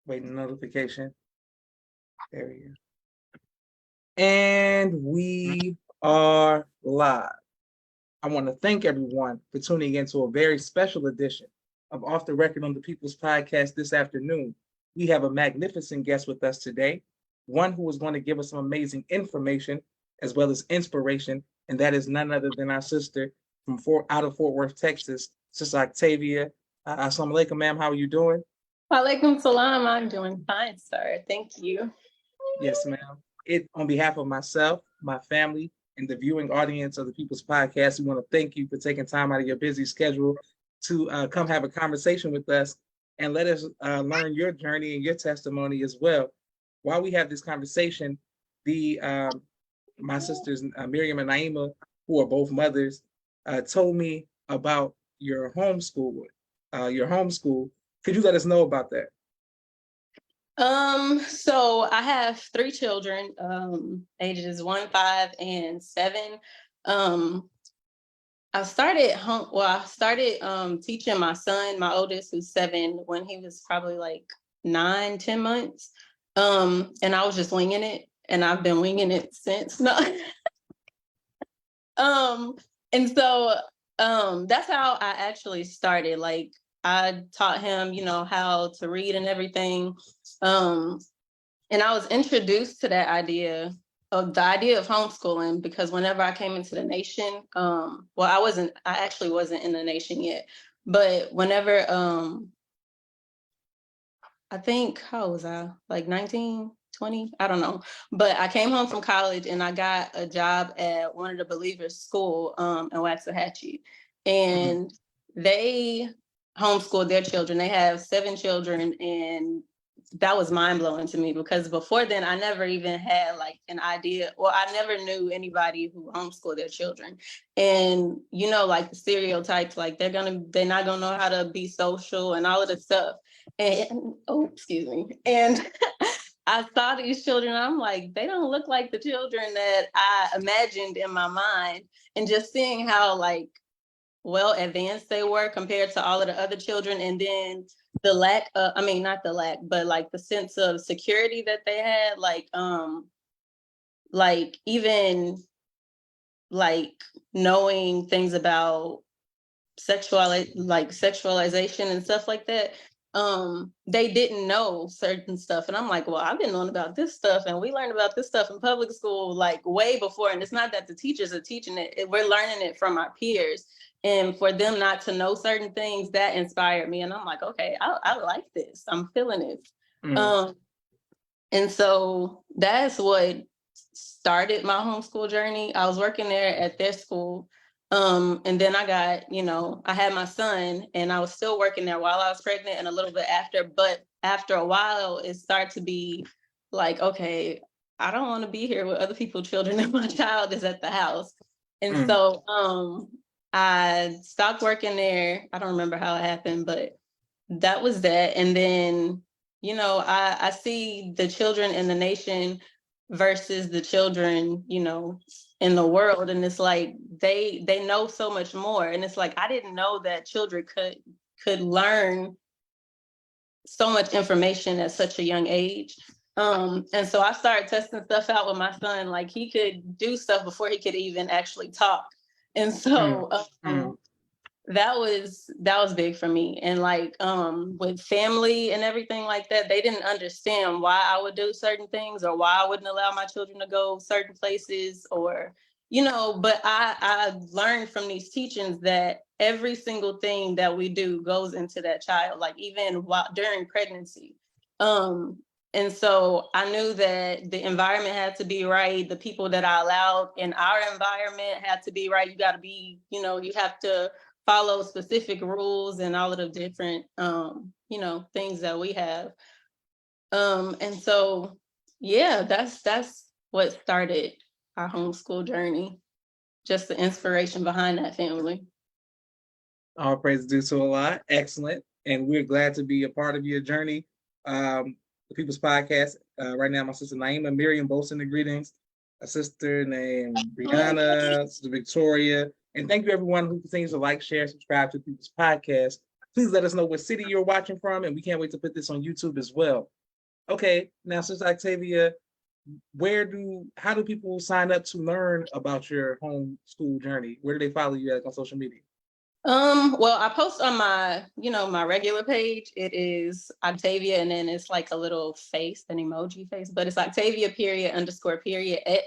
Waiting notification. There we go. And we are live. I want to thank everyone for tuning into a very special edition of Off the Record on the People's Podcast this afternoon. We have a magnificent guest with us today, one who is going to give us some amazing information as well as inspiration, and that is none other than our sister from out of Fort Worth, Texas, Sis Octavia. Assalamu alaikum, ma'am. How are you doing? Walaikum salam. I'm doing fine, sir. Thank you. Yes, ma'am. On behalf of myself, my family, and the viewing audience of the People's Podcast, we want to thank you for taking time out of your busy schedule to come have a conversation with us and let us learn your journey and your testimony as well. While we have this conversation, my sisters Miriam and Naima, who are both mothers, told me about your homeschool. Could you let us know about that? So I have 3 children, ages 1, 5, and 7. I started teaching my son, my oldest, who's 7, when he was probably like 9, 10 months. And I was just winging it, and I've been winging it since. No. And so that's how I actually started. Like, I taught him, how to read and everything. And I was introduced to the idea of homeschooling because whenever I came into the nation, I actually wasn't in the nation yet, but whenever, I think, how was I? Like 19, 20? I don't know. But I came home from college and I got a job at one of the Believers school in Waxahachie. And they homeschooled their children. They have 7 children, and that was mind-blowing to me because before then I never even had like an idea, or I never knew anybody who homeschooled their children. And like the stereotypes, like they're not gonna know how to be social and all of this stuff. And excuse me. And I saw these children, I'm like, they don't look like the children that I imagined in my mind. And just seeing how like well advanced they were compared to all of the other children, and then the lack of, not the lack, but like the sense of security that they had, like even like knowing things about sexualization and stuff like that. They didn't know certain stuff, and I'm like, well, I've been knowing about this stuff, and we learned about this stuff in public school like way before. And it's not that the teachers are teaching it, we're learning it from our peers. And for them not to know certain things, that inspired me. And I'm like, okay, I like this. I'm feeling it. And so that's what started my homeschool journey. I was working there at their school. And then I got, I had my son, and I was still working there while I was pregnant and a little bit after. But after a while, it started to be like, okay, I don't want to be here with other people's children if my child is at the house. And so I stopped working there. I don't remember how it happened, but that was that. And then, I see the children in the nation versus the children, in the world. And it's like, they know so much more. And it's like, I didn't know that children could learn so much information at such a young age. And so I started testing stuff out with my son. Like, he could do stuff before he could even actually talk. And so that was big for me. And like with family and everything like that, they didn't understand why I would do certain things or why I wouldn't allow my children to go certain places, or but I learned from these teachings that every single thing that we do goes into that child, like even during pregnancy. And so I knew that the environment had to be right. The people that I allowed in our environment had to be right. You got to be, you have to follow specific rules and all of the different, things that we have. And so, yeah, that's what started our homeschool journey. Just the inspiration behind that family. All praise due to Allah. Excellent. And we're glad to be a part of your journey. The People's Podcast. Right now, my sister Naima, Miriam, both sending greetings. A sister named Brianna, sister Victoria. And thank you everyone who continues to like, share, subscribe to the People's Podcast. Please let us know what city you're watching from, and we can't wait to put this on YouTube as well. Okay, now Sis Octavia, how do people sign up to learn about your homeschool journey? Where do they follow you at on social media? Well, I post on my, my regular page. It is Octavia, and then it's like a little face, an emoji face, but it's Octavia _X.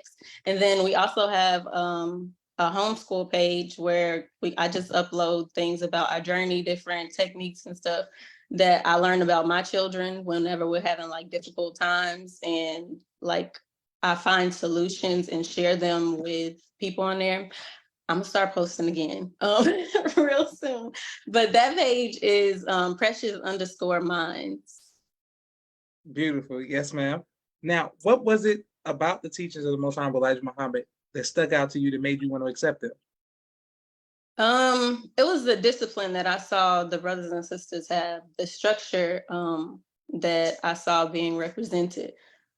And then we also have a homeschool page where I just upload things about our journey, different techniques and stuff that I learned about my children whenever we're having like difficult times, and like I find solutions and share them with people on there. I'm gonna start posting again real soon. But that page is Precious_Minds. Beautiful. Yes, ma'am. Now, what was it about the teachings of the Most Honorable Elijah Muhammad that stuck out to you that made you want to accept them? It was the discipline that I saw the brothers and sisters have, the structure that I saw being represented.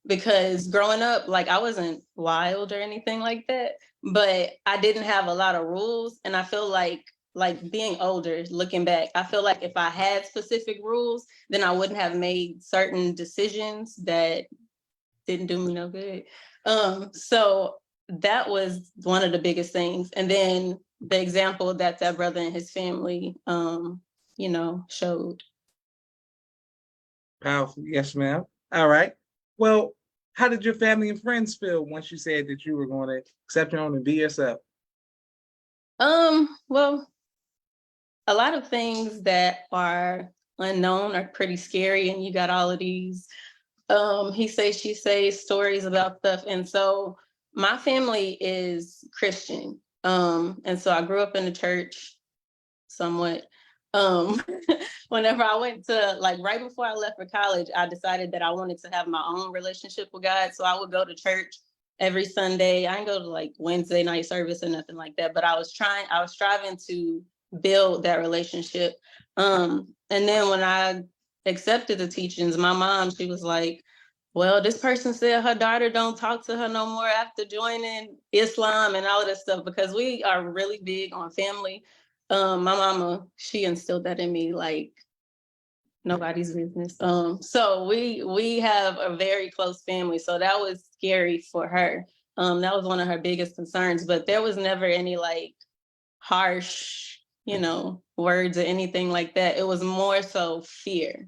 Because growing up, like I wasn't wild or anything like that, but I didn't have a lot of rules. And I feel like being older, looking back, I feel like if I had specific rules, then I wouldn't have made certain decisions that didn't do me no good. So that was one of the biggest things. And then the example that brother and his family, showed. Powerful. Yes, ma'am. All right. Well, how did your family and friends feel once you said that you were going to accept your own and be yourself? Well, a lot of things that are unknown are pretty scary, and you got all of these he say, she say stories about stuff. And so my family is Christian. And so I grew up in the church somewhat. Whenever I went to, like, right before I left for college, I decided that I wanted to have my own relationship with God. So I would go to church every Sunday. I didn't go to like Wednesday night service or nothing like that, but I was striving to build that relationship. And then when I accepted the teachings, my mom, she was like, well, this person said her daughter don't talk to her no more after joining Islam and all of this stuff, because we are really big on family. My mama, she instilled that in me, like nobody's business. So we have a very close family. So that was scary for her. That was one of her biggest concerns, but there was never any like harsh, words or anything like that. It was more so fear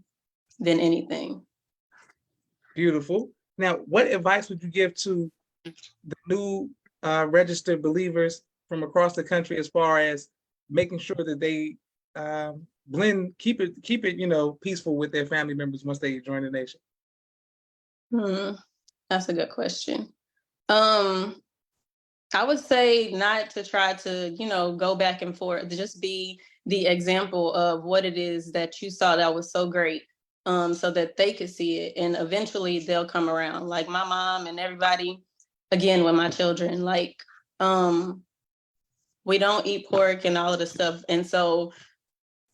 than anything. Beautiful. Now, what advice would you give to the new registered believers from across the country as far as making sure that they keep it, peaceful with their family members once they join the nation? That's a good question. I would say not to try to, go back and forth, just be the example of what it is that you saw that was so great, so that they could see it. And eventually they'll come around. Like my mom and everybody, again, with my children, like, we don't eat pork and all of this stuff. And so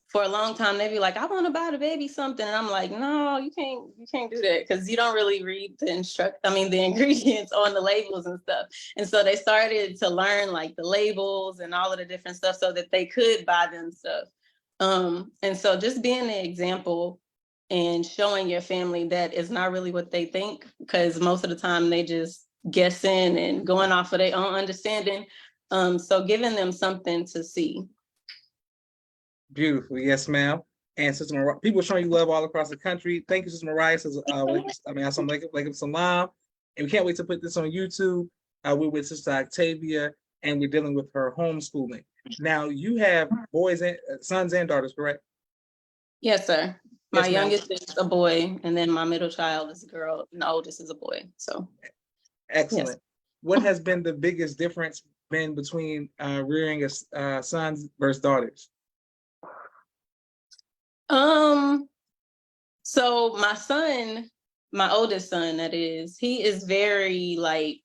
for a long time, they'd be like, I want to buy the baby something. And I'm like, no, you can't do that, because you don't really read the ingredients on the labels and stuff. And so they started to learn like the labels and all of the different stuff so that they could buy them stuff. And so just being the example and showing your family that it's not really what they think, because most of the time they just guessing and going off of their own understanding. So giving them something to see. Beautiful. Yes, ma'am. And Sister Mariah, people showing you love all across the country. Thank you, Sister Mariah. Assalamu salam. And we can't wait to put this on YouTube. We're with Sister Octavia, and we're dealing with her homeschooling. Now, you have sons and daughters, correct? Yes, sir. My Yes, youngest is a boy, and then my middle child is a girl, and the oldest is a boy. So excellent. Yes. What has been the biggest difference between rearing sons versus daughters? So my son, my oldest son, that is, he is very like,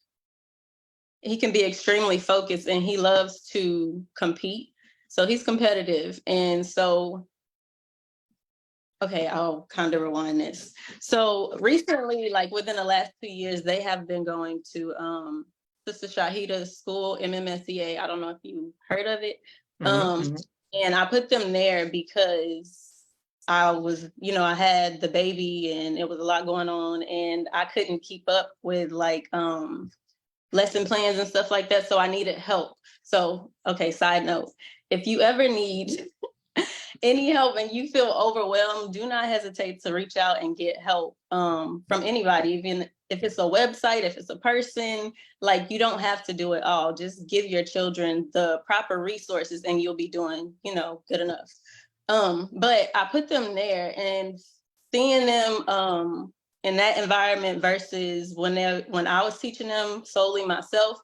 he can be extremely focused, and he loves to compete. So he's competitive. And so, okay, I'll kind of rewind this. So recently, like within the last 2 years, they have been going to Sister Shahida's school, MMSEA. I don't know if you heard of it. And I put them there because I was, I had the baby and it was a lot going on and I couldn't keep up with like lesson plans and stuff like that. So I needed help. So, okay, side note, if you ever need any help and you feel overwhelmed, do not hesitate to reach out and get help from anybody, even if it's a website, if it's a person. Like, you don't have to do it all. Just give your children the proper resources and you'll be doing, good enough. But I put them there, and seeing them in that environment versus when I was teaching them solely myself,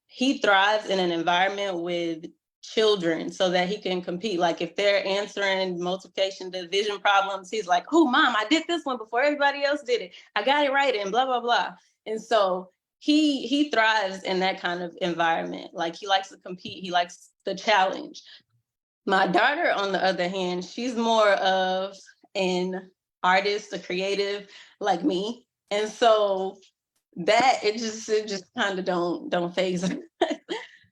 he thrives in an environment with children so that he can compete. Like if they're answering multiplication division problems, he's like, oh, mom, I did this one before everybody else did it. I got it right, and blah, blah, blah. And so he thrives in that kind of environment. Like, he likes to compete. He likes the challenge. My daughter, on the other hand, she's more of an artist, a creative like me. And so that it just kind of don't phase her.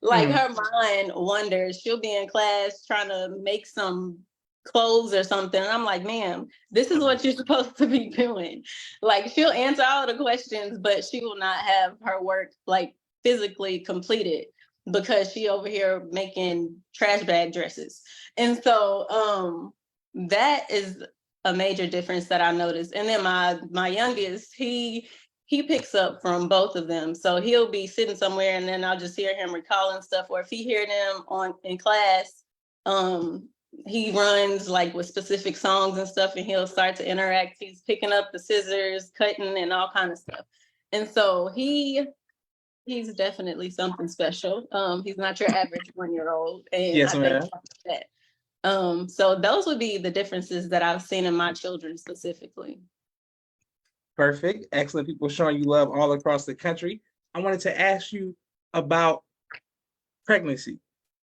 Like, her mind wanders. She'll be in class trying to make some clothes or something. And I'm like, ma'am, this is what you're supposed to be doing. Like, she'll answer all the questions, but she will not have her work like physically completed because she over here making trash bag dresses. And so that is a major difference that I noticed. And then my youngest, he picks up from both of them. So he'll be sitting somewhere and then I'll just hear him recalling stuff. Or if he hear them in class, he runs like with specific songs and stuff, and he'll start to interact. He's picking up the scissors, cutting, and all kind of stuff. And so he's definitely something special. He's not your average 1-year-old. And yes, I ma'am. think that. So those would be the differences that I've seen in my children specifically. Perfect. Excellent. People showing you love all across the country. I wanted to ask you about pregnancy.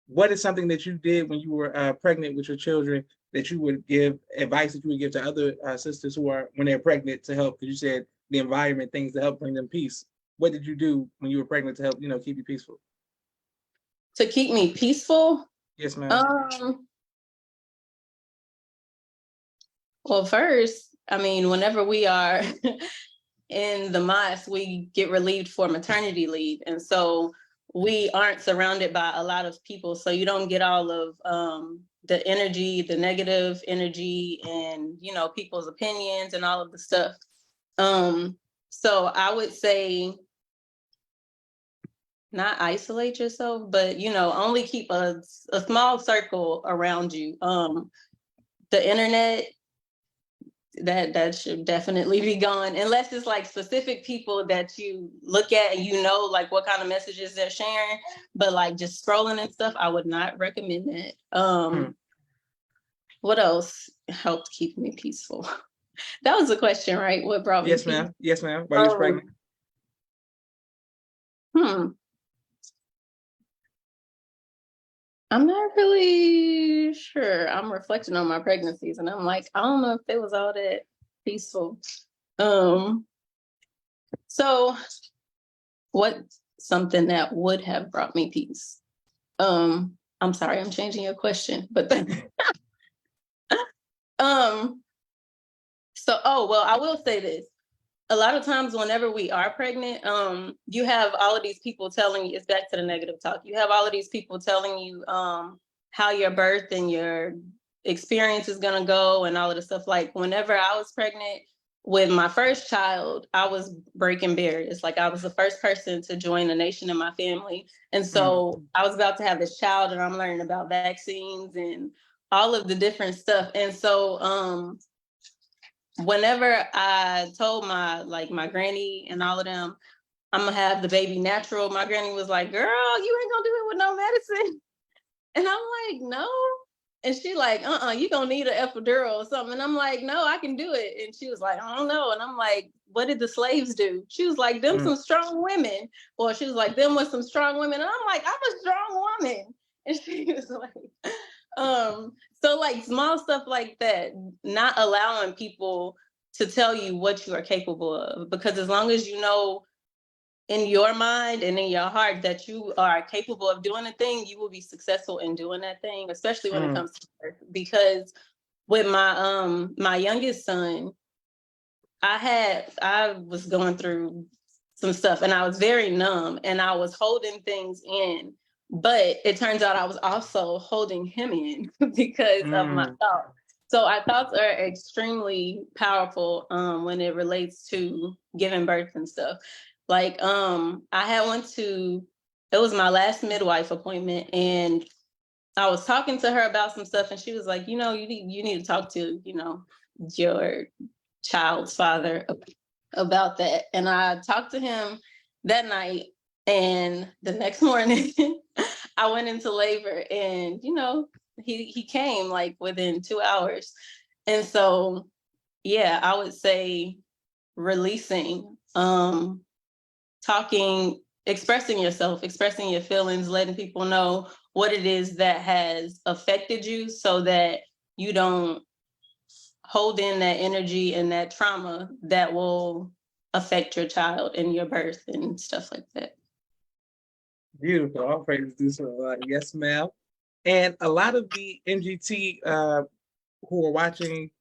What is something that you did when you were pregnant with your children that you would give advice that you would give to other sisters who are, when they're pregnant, to help? Because you said the environment, things to help bring them peace. What did you do when you were pregnant to help, keep you peaceful? To keep me peaceful? Yes, ma'am. Well, first, I mean, whenever we are in the mosque, we get relieved for maternity leave. And so we aren't surrounded by a lot of people. So you don't get all of the energy, the negative energy, and, people's opinions and all of the stuff. So I would say not isolate yourself, but, only keep a small circle around you. The internet, that should definitely be gone, unless it's like specific people that you look at and like what kind of messages they're sharing. But like just scrolling and stuff, I would not recommend that. What else helped keep me peaceful? That was the question, right? What brought me Yes, peace? ma'am. Yes, ma'am. While you was pregnant? I'm not really sure. I'm reflecting on my pregnancies and I'm like, I don't know if it was all that peaceful. So what's something that would have brought me peace? I'm sorry, I'm changing your question, but I will say this. A lot of times whenever we are pregnant, you have all of these people telling you, it's back to the negative talk. You have all of these people telling you how your birth and your experience is gonna go and all of the stuff. Like whenever I was pregnant with my first child, I was breaking barriers. Like I was the first person to join the nation in my family. And so I was about to have this child and I'm learning about vaccines and all of the different stuff. And so whenever I told my granny and all of them, I'm gonna have the baby natural, my granny was like, girl, you ain't gonna do it with no medicine. And I'm like, no. And she like, you gonna need an epidural or something. And I'm like, no, I can do it. And she was like, I don't know. And I'm like, what did the slaves do? She was like, them some strong women. Or she was like, them was some strong women. And I'm like, I'm a strong woman. And she was like, so like small stuff like that, not allowing people to tell you what you are capable of, because as long as you know in your mind and in your heart that you are capable of doing a thing, you will be successful in doing that thing, especially when it comes to birth. Because with my youngest son, I was going through some stuff and I was very numb and I was holding things in, but it turns out I was also holding him in because of my thoughts. So our thoughts are extremely powerful when it relates to giving birth and stuff. Like it was my last midwife appointment and I was talking to her about some stuff and she was like, you need to talk to, your child's father about that. And I talked to him that night and the next morning I went into labor and, he came like within 2 hours. And so, yeah, I would say releasing, talking, expressing yourself, expressing your feelings, letting people know what it is that has affected you so that you don't hold in that energy and that trauma that will affect your child and your birth and stuff like that. Beautiful. All praises do so. Yes, ma'am. And a lot of the MGT who are watching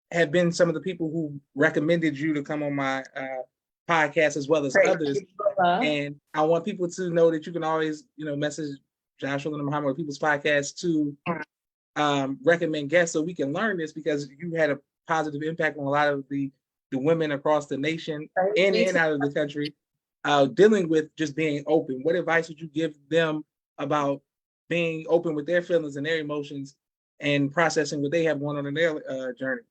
have been some of the people who recommended you to come on my podcast as well as others. And I want people to know that you can always, message Joshua and Muhammad People's Podcast to recommend guests so we can learn this, because you had a positive impact on a lot of the women across the nation in and out of the country dealing with just being open. What advice would you give them about being open with their feelings and their emotions and processing what they have going on in their journey?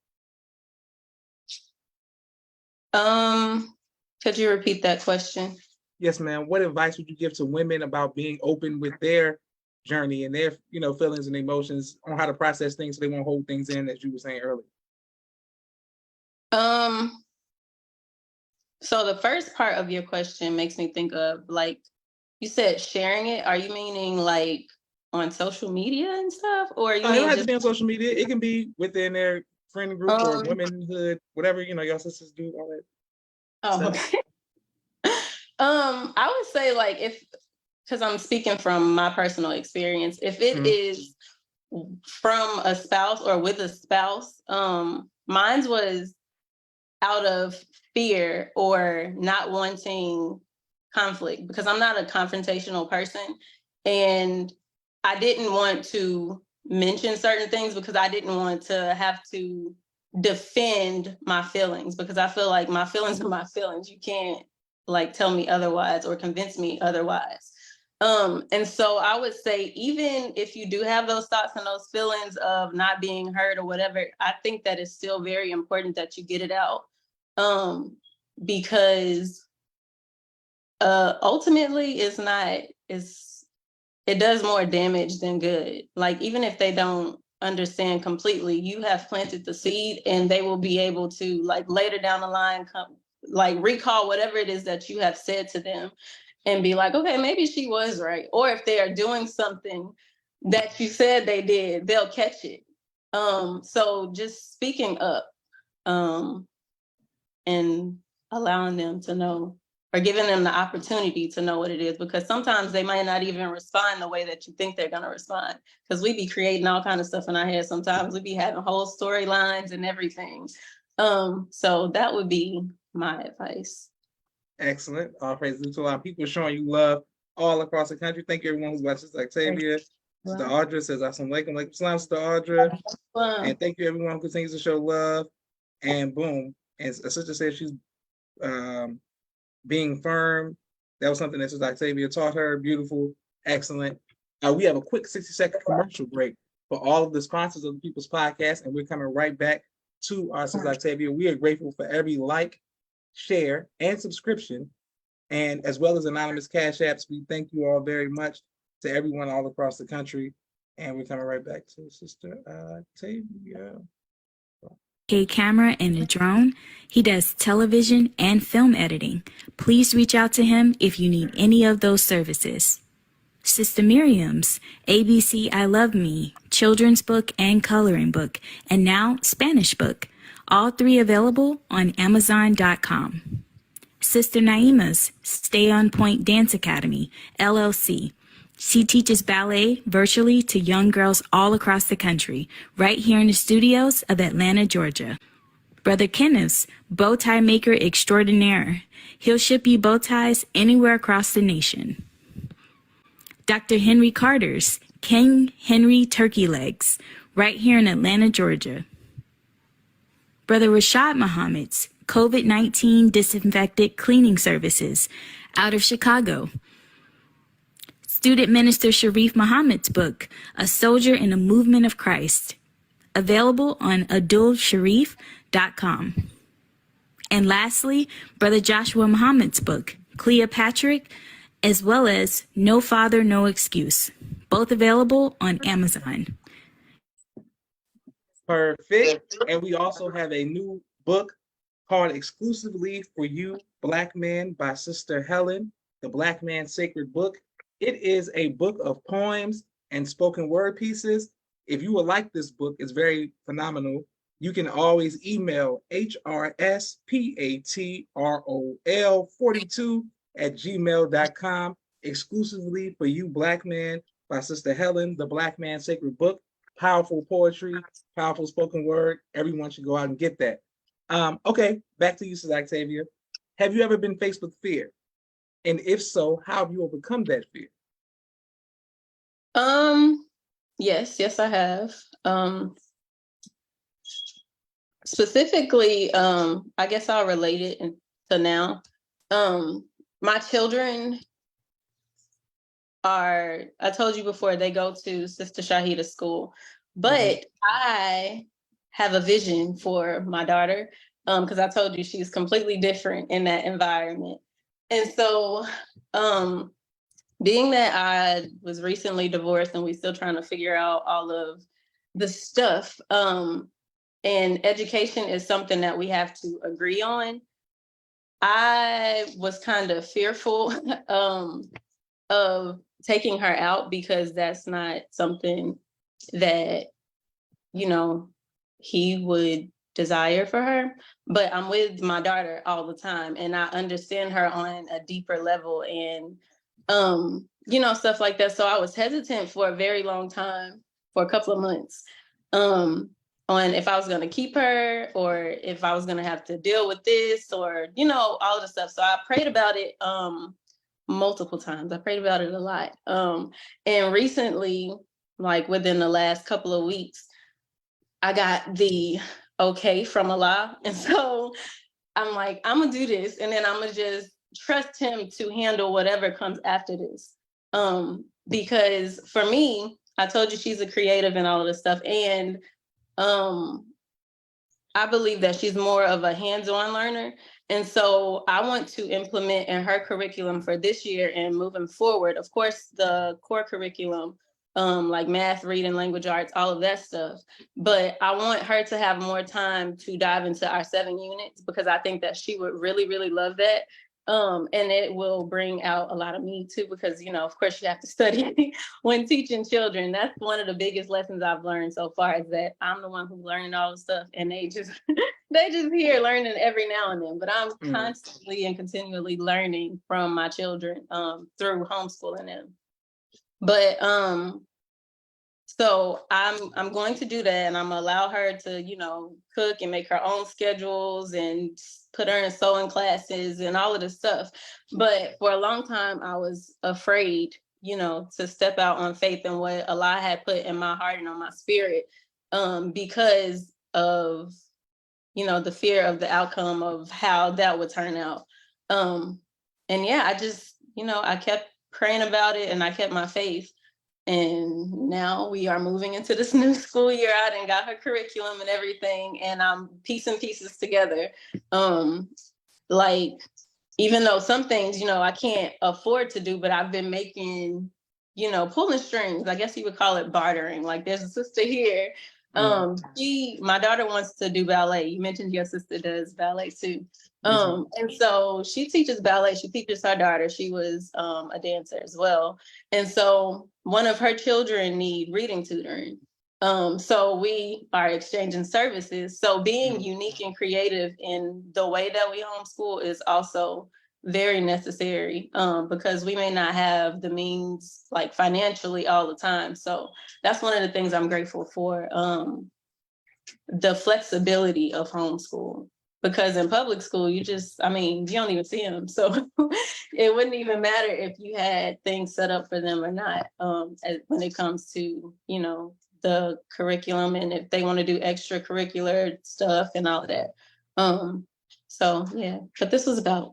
Could you repeat that question? Yes, ma'am. What advice would you give to women about being open with their journey and their, feelings and emotions on how to process things so they won't hold things in, as you were saying earlier? So the first part of your question makes me think of, like, you said sharing it. Are you meaning like on social media and stuff? Or you it mean don't have just to be on social media. It can be within their friend group or womanhood, whatever, your sisters do, all that. Oh, okay. I would say, like, because I'm speaking from my personal experience, if it is from a spouse or with a spouse, mine was out of fear or not wanting conflict, because I'm not a confrontational person. And I didn't want to mention certain things because I didn't want to have to defend my feelings, because I feel like my feelings are my feelings. You can't like tell me otherwise or convince me otherwise. And so I would say, even if you do have those thoughts and those feelings of not being heard or whatever, I think that it's still very important that you get it out. Because ultimately it does more damage than good. Like, even if they don't understand completely, you have planted the seed and they will be able to, like, later down the line, recall whatever it is that you have said to them and be like, okay, maybe she was right. Or if they are doing something that you said they did, they'll catch it. So just speaking up and allowing them to know, or giving them the opportunity to know what it is, because sometimes they might not even respond the way that you think they're going to respond, because we be creating all kind of stuff in our head. Sometimes we be having whole storylines and everything. So that would be my advice. Excellent. All praises to a lot of people showing you love all across the country. Thank you, everyone who's watching Sis Octavia. Sister Audra says, Assalamu alaikum. Salam, Sister Audra. And thank you, everyone who continues to show love. And boom. And a sister said she's being firm. That was something that Sister Octavia taught her. Beautiful. Excellent. We have a quick 60-second commercial break for all of the sponsors of the People's Podcast, and we're coming right back to our Sister Octavia. We are grateful for every like, share, and subscription, and as well as anonymous cash apps. We thank you all very much, to everyone all across the country, and we're coming right back to Sister Octavia. A camera and a drone. He does television and film editing. Please reach out to him if you need any of those services. Sister Miriam's ABC I Love Me, children's book and coloring book, and now Spanish book. All three available on Amazon.com. Sister Naima's Stay on Point Dance Academy, LLC. She teaches ballet virtually to young girls all across the country, right here in the studios of Atlanta, Georgia. Brother Kenneth's bow tie maker extraordinaire. He'll ship you bow ties anywhere across the nation. Dr. Henry Carter's King Henry Turkey Legs, right here in Atlanta, Georgia. Brother Rashad Muhammad's COVID-19 disinfected cleaning services out of Chicago. Student Minister Sharif Muhammad's book, A Soldier in the Movement of Christ, available on adulsharif.com. And lastly, Brother Joshua Muhammad's book, Cleopatra, as well as No Father, No Excuse, both available on Amazon. Perfect. And we also have a new book called Exclusively for You, Black Men by Sister Helen, the Black Man Sacred Book. It is a book of poems and spoken word pieces. If you would like this book, it's very phenomenal. You can always email HRSPATROL42@gmail.com. Exclusively for You, Black Man by Sister Helen, the Black Man Sacred Book. Powerful poetry, powerful spoken word. Everyone should go out and get that. Okay, back to you, Sis Octavia. Have you ever been faced with fear? And if so, how have you overcome that fear? Yes, I have. Specifically, I guess I'll relate it to now. My children I told you before, they go to Sister Shahida school, but I have a vision for my daughter, because I told you she's completely different in that environment. And so, being that I was recently divorced and we're still trying to figure out all of the stuff, and education is something that we have to agree on, I was kind of fearful of taking her out because that's not something that, he would desire for her. But I'm with my daughter all the time and I understand her on a deeper level and, stuff like that. So I was hesitant for a very long time, for a couple of months, on if I was going to keep her or if I was going to have to deal with this or, all of the stuff. So I prayed about it multiple times. I prayed about it a lot. And recently, like within the last couple of weeks, I got the okay from Allah. And so I'm like, I'm gonna do this. And then I'm gonna just trust him to handle whatever comes after this. Because for me, I told you she's a creative and all of this stuff. And I believe that she's more of a hands-on learner. And so I want to implement in her curriculum for this year and moving forward, of course, the core curriculum, like math, reading, language arts, all of that stuff. But I want her to have more time to dive into our 7 units because I think that she would really, really love that. And it will bring out a lot of me too, because, of course you have to study when teaching children. That's one of the biggest lessons I've learned so far is that I'm the one who's learning all the stuff and they just here learning every now and then, but I'm constantly and continually learning from my children, through homeschooling them. But, so I'm going to do that and I'm gonna allow her to, cook and make her own schedules and put her in sewing classes and all of this stuff. But for a long time, I was afraid, to step out on faith and what Allah had put in my heart and on my spirit, because of, the fear of the outcome of how that would turn out. And yeah, I just, I kept praying about it and I kept my faith. And now we are moving into this new school year. I done got her curriculum and everything, and I'm piecing pieces together. Like, even though some things, I can't afford to do, but I've been making, pulling strings. I guess you would call it bartering. Like, there's a sister here. My daughter wants to do ballet. You mentioned your sister does ballet too. And so she teaches ballet. She teaches her daughter. She was a dancer as well. And so one of her children need reading tutoring. So we are exchanging services. So being unique and creative in the way that we homeschool is also very necessary, because we may not have the means like financially all the time. So that's one of the things I'm grateful for, the flexibility of homeschool. Because in public school, you don't even see them. So it wouldn't even matter if you had things set up for them or not, when it comes to, the curriculum and if they want to do extracurricular stuff and all of that. So yeah, but this was about,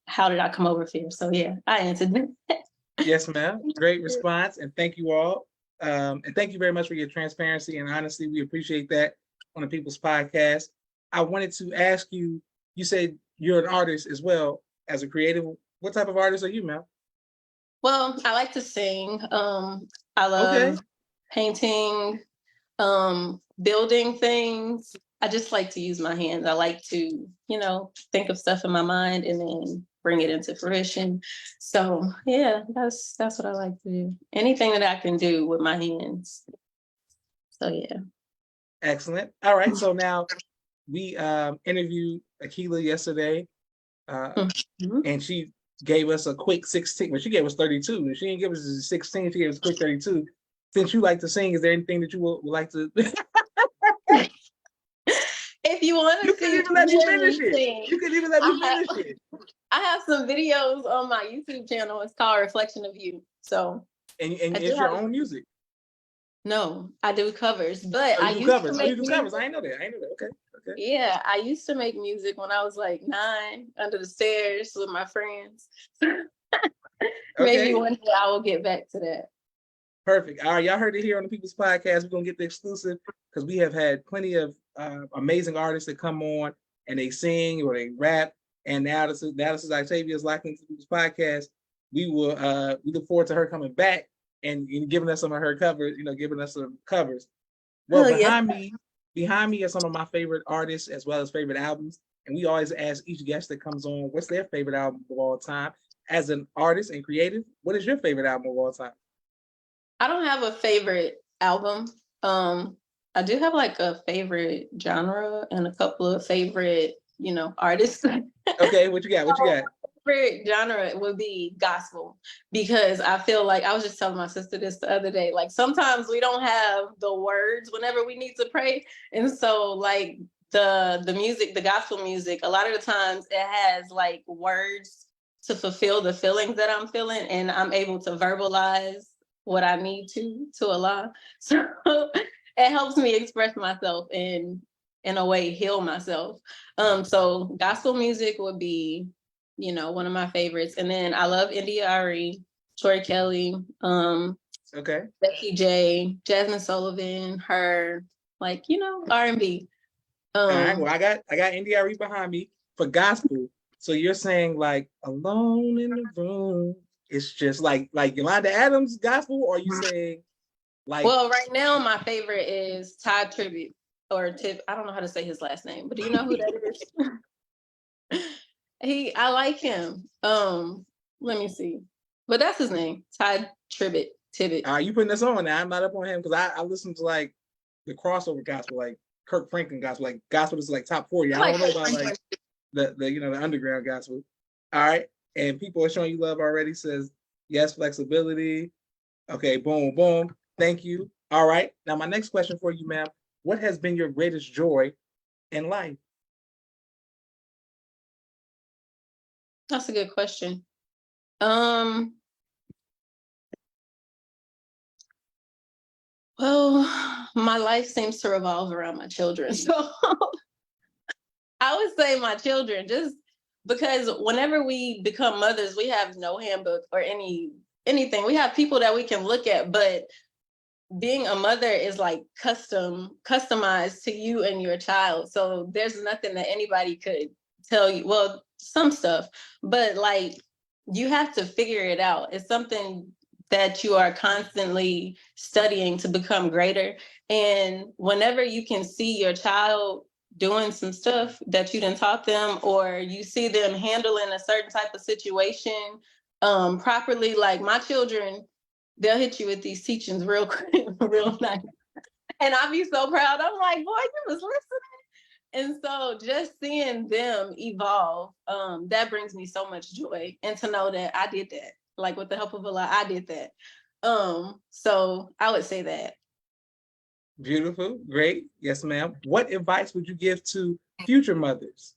how did I come over here? So yeah, I answered that. Yes, ma'am. Great response. And thank you all. And thank you very much for your transparency and honesty. We appreciate that on the People's Podcast. I wanted to ask you, you said you're an artist as well as a creative. What type of artist are you, ma'am? Well, I like to sing. I love painting, building things. I just like to use my hands. I like to, think of stuff in my mind and then bring it into fruition. So yeah, that's what I like to do. Anything that I can do with my hands. So yeah. Excellent. All right. So now we interviewed Akila yesterday, and she gave us a quick 16, but she gave us 32. She didn't give us a 16, she gave us a quick 32. Since you like to sing, is there anything that you would like to? If you want to, you can even let me finish it. You can even let me finish it. I have some videos on my YouTube channel. It's called Reflection of You. So, and it's your own music. No, I do covers, but you do covers. You do covers. I know that. Okay. Yeah, I used to make music when I was like 9, under the stairs with my friends. Maybe one day I will get back to that. Perfect. All right, y'all heard it here on the People's Podcast. We're gonna get the exclusive because we have had plenty of amazing artists that come on and they sing or they rap. And now this is Octavia's locked into the People's Podcast. We look forward to her coming back and giving us some of her covers. Giving us some covers. Well, behind me are some of my favorite artists as well as favorite albums. And we always ask each guest that comes on, what's their favorite album of all time? As an artist and creative, what is your favorite album of all time? I don't have a favorite album. I do have like a favorite genre and a couple of favorite, artists. Okay, what you got? Favorite genre would be gospel, because I feel like, I was just telling my sister this the other day, like sometimes we don't have the words whenever we need to pray. And so like the music, the gospel music, a lot of the times it has like words to fulfill the feelings that I'm feeling, and I'm able to verbalize what I need to Allah. So it helps me express myself and in a way heal myself. So gospel music would be, one of my favorites. And then I love India.Arie, Tori Kelly, Becky J, Jasmine Sullivan, her, like, R&B. All right, well, I got India.Arie behind me for gospel. So you're saying like Alone in the Room, it's just like Yolanda Adams gospel, or are you saying like? Well, right now my favorite is Todd Tribbett, or Tip. I don't know how to say his last name, but do you know who that is? I like him. Let me see, but that's his name, Todd Tribbett. You putting this on now? I'm not up on him because I listen to like the crossover gospel, like Kirk Franklin gospel, like gospel is like top 40. I don't know about like the underground gospel. All right. And people are showing you love already. Says, yes, flexibility. Okay, boom, boom. Thank you. All right. Now, my next question for you, ma'am. What has been your greatest joy in life? That's a good question. Well, my life seems to revolve around my children. So I would say my children, just because whenever we become mothers, we have no handbook or anything. We have people that we can look at, but being a mother is like customized to you and your child. So there's nothing that anybody could tell you. Well, some stuff, but like you have to figure it out. It's something that you are constantly studying to become greater. And whenever you can see your child doing some stuff that you didn't taught them, or you see them handling a certain type of situation properly, like my children, they'll hit you with these teachings real quick, real nice. And I'll be so proud. I'm like, boy, you was listening. And so just seeing them evolve, that brings me so much joy. And to know that I did that, like with the help of Allah, I did that. So I would say that. Beautiful. Great. Yes, ma'am. What advice would you give to future mothers?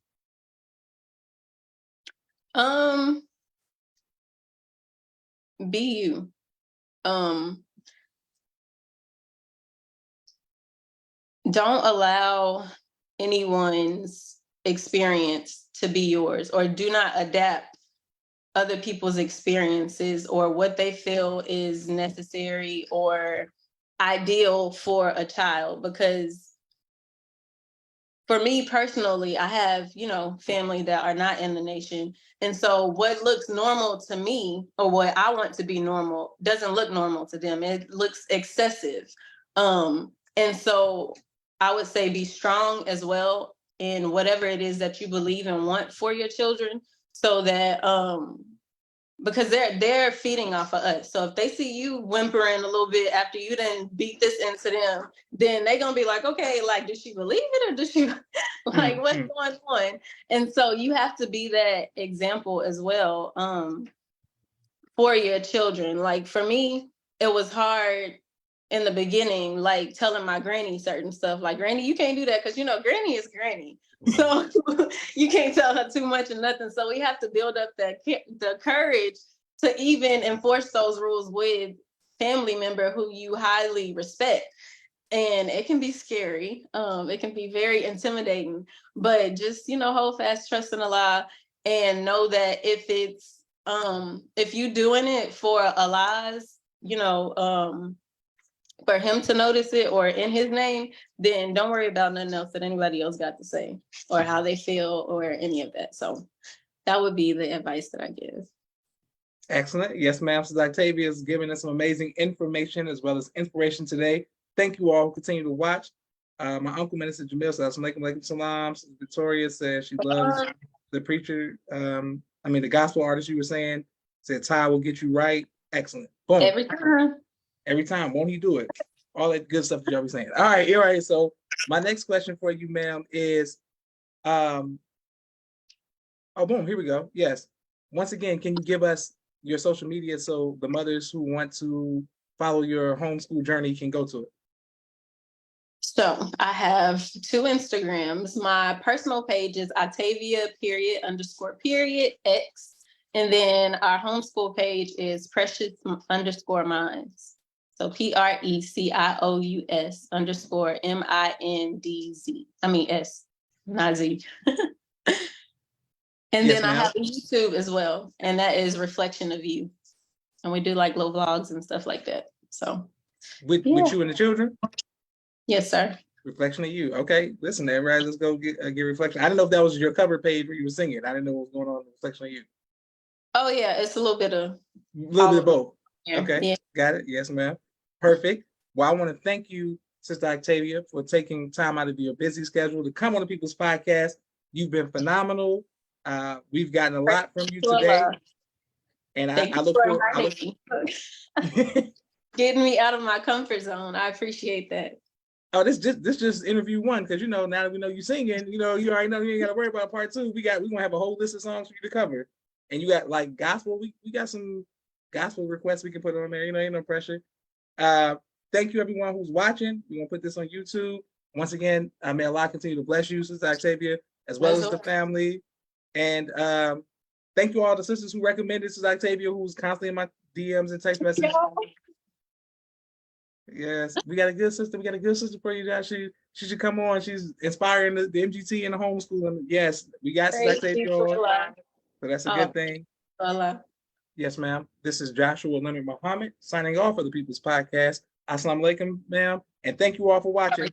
Be you. Don't allow anyone's experience to be yours, or do not adapt other people's experiences or what they feel is necessary or ideal for a child. Because for me personally, I have, family that are not in the nation. And so what looks normal to me, or what I want to be normal, doesn't look normal to them. It looks excessive. And so I would say be strong as well in whatever it is that you believe and want for your children, so that because they're feeding off of us. So if they see you whimpering a little bit after you done beat this into them, then they're gonna be like, okay, like, does she believe it, or does she like what's going on? And so you have to be that example as well for your children. Like for me, it was hard in the beginning, like telling my granny certain stuff, like, Granny, you can't do that, because Granny is Granny. So you can't tell her too much or nothing. So we have to build up the courage to even enforce those rules with family member who you highly respect. And it can be scary. It can be very intimidating, but just, hold fast, trust in Allah, and know that if you doing it for Allah's, for him to notice it, or in his name, then don't worry about nothing else that anybody else got to say, or how they feel, or any of that. So that would be the advice that I give. Excellent. Yes, ma'am. Sis Octavia is giving us some amazing information as well as inspiration today. Thank you all who continue to watch. My uncle, Minister Jamil, says, Assalamu salam. Victoria says she loves the preacher. The gospel artist you were saying. Said Ty will get you right. Excellent. Boom. Every time. Every time, won't he do it? All that good stuff that y'all be saying. All right. So my next question for you, ma'am, is, boom, here we go. Yes. Once again, can you give us your social media so the mothers who want to follow your homeschool journey can go to it? So I have 2 Instagrams. My personal page is Octavia _X. And then our homeschool page is Precious_Minds. So PRECIOUS _MINDZ. S, not Z. And Yes, then I have a YouTube as well. And that is Reflection of You. And we do like little vlogs and stuff like that. So with you and the children? Yes, sir. Reflection of You. Okay. Listen, everybody, let's go get Reflection. I didn't know if that was your cover page where you were singing. I didn't know what was going on with Reflection of You. Oh yeah, it's a little bit of both. Yeah. Okay. Yeah. Got it. Yes, ma'am. Perfect. Well, I want to thank you, Sister Octavia, for taking time out of your busy schedule to come on the People's Podcast. You've been phenomenal. We've gotten a lot from you today. And I look forward. Getting me out of my comfort zone. I appreciate that. Oh, this just interview 1, because now that we know you singing, you already know you ain't got to worry about part 2. We're gonna have a whole list of songs for you to cover, and you got like gospel. We got some gospel requests we can put on there. Ain't no pressure. Thank you everyone who's watching. We're gonna put this on YouTube. Once again, may Allah continue to bless you, Sister Octavia, as well as the family. And thank you all the sisters who recommended Sister Octavia, who's constantly in my DMs and text messages. Yes, we got a good sister. We got a good sister for you, Josh. She should come on. She's inspiring the MGT and the homeschooling. Yes, we got Sister Octavia on. So that's a good thing. Yes, ma'am. This is Joshua Leonard Muhammad signing off for the People's Podcast. Assalamu alaikum, ma'am. And thank you all for watching.